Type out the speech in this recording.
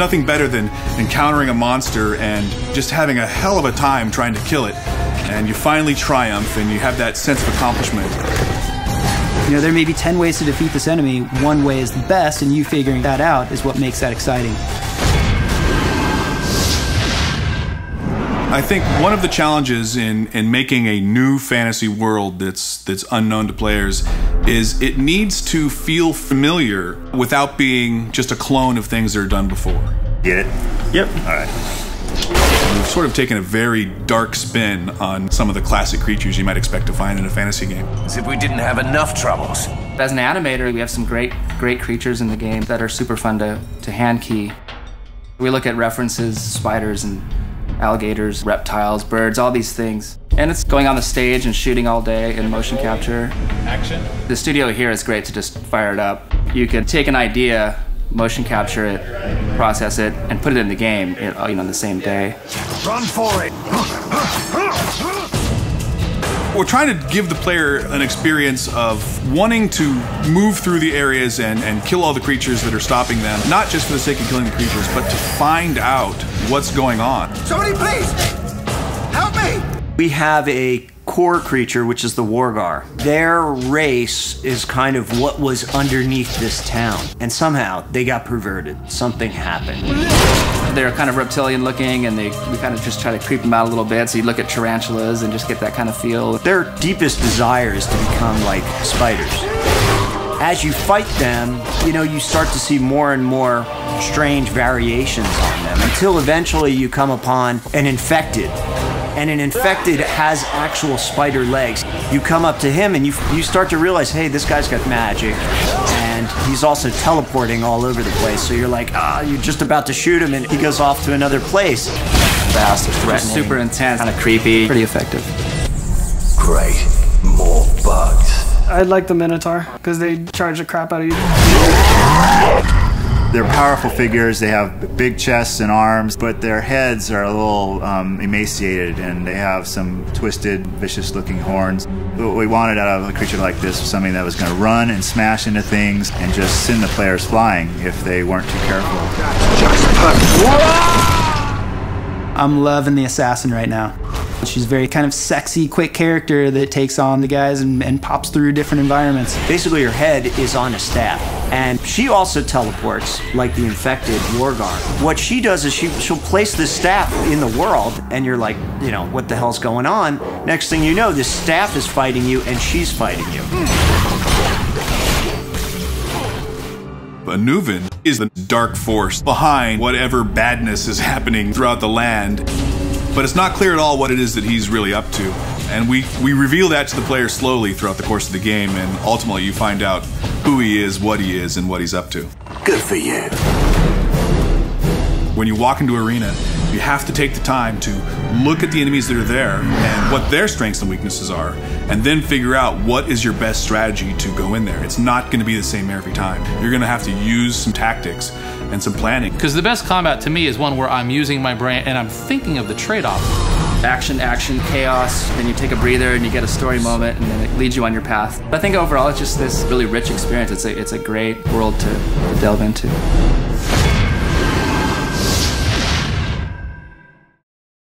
nothing better than encountering a monster and just having a hell of a time trying to kill it. And you finally triumph and you have that sense of accomplishment. You know, there may be 10 ways to defeat this enemy. One way is the best, and you figuring that out is what makes that exciting. I think one of the challenges in making a new fantasy world that's unknown to players is it needs to feel familiar without being just a clone of things that are done before. Get it? Yep. All right. We've sort of taken a very dark spin on some of the classic creatures you might expect to find in a fantasy game. As if we didn't have enough troubles. As an animator, we have some great creatures in the game that are super fun to hand key. We look at references, spiders and alligators, reptiles, birds, all these things. And it's going on the stage and shooting all day in motion capture. Action. The studio here is great to just fire it up. You could take an idea, motion capture it, process it, and put it in the game, you know, the same day. Run for it! We're trying to give the player an experience of wanting to move through the areas and kill all the creatures that are stopping them, not just for the sake of killing the creatures, but to find out what's going on. Somebody please! Help me! We have a core creature, which is the Wargar. Their race is kind of what was underneath this town. And somehow they got perverted. Something happened. They're kind of reptilian looking, and we kind of just try to creep them out a little bit, so you look at tarantulas and just get that kind of feel. Their deepest desire is to become like spiders. As you fight them, you know, you start to see more and more strange variations on them, until eventually you come upon an infected. And an infected has actual spider legs. You come up to him and you start to realize, hey, this guy's got magic. And he's also teleporting all over the place. So you're like, you're just about to shoot him and he goes off to another place. Fast, threatening, super intense, kind of creepy, pretty effective. Great. More bugs. I like the Minotaur, because they charge the crap out of you. They're powerful figures. They have big chests and arms, but their heads are a little emaciated, and they have some twisted, vicious-looking horns. What we wanted out of a creature like this was something that was going to run and smash into things and just send the players flying if they weren't too careful. I'm loving the assassin right now. She's a very kind of sexy, quick character that takes on the guys and pops through different environments. Basically, her head is on a staff, and she also teleports like the infected Wargar. What she does is she'll place this staff in the world, and you're like, you know, what the hell's going on? Next thing you know, this staff is fighting you, and she's fighting you. Anuvin is the dark force behind whatever badness is happening throughout the land. But it's not clear at all what it is that he's really up to. And we reveal that to the player slowly throughout the course of the game, and ultimately you find out who he is, and what he's up to. Good for you. When you walk into an arena, you have to take the time to look at the enemies that are there and what their strengths and weaknesses are, and then figure out what is your best strategy to go in there. It's not going to be the same every time. You're going to have to use some tactics and some planning. Because the best combat to me is one where I'm using my brain and I'm thinking of the trade-off. Action, chaos, then you take a breather and you get a story moment, and then it leads you on your path. I think overall it's just this really rich experience. It's a great world to delve into.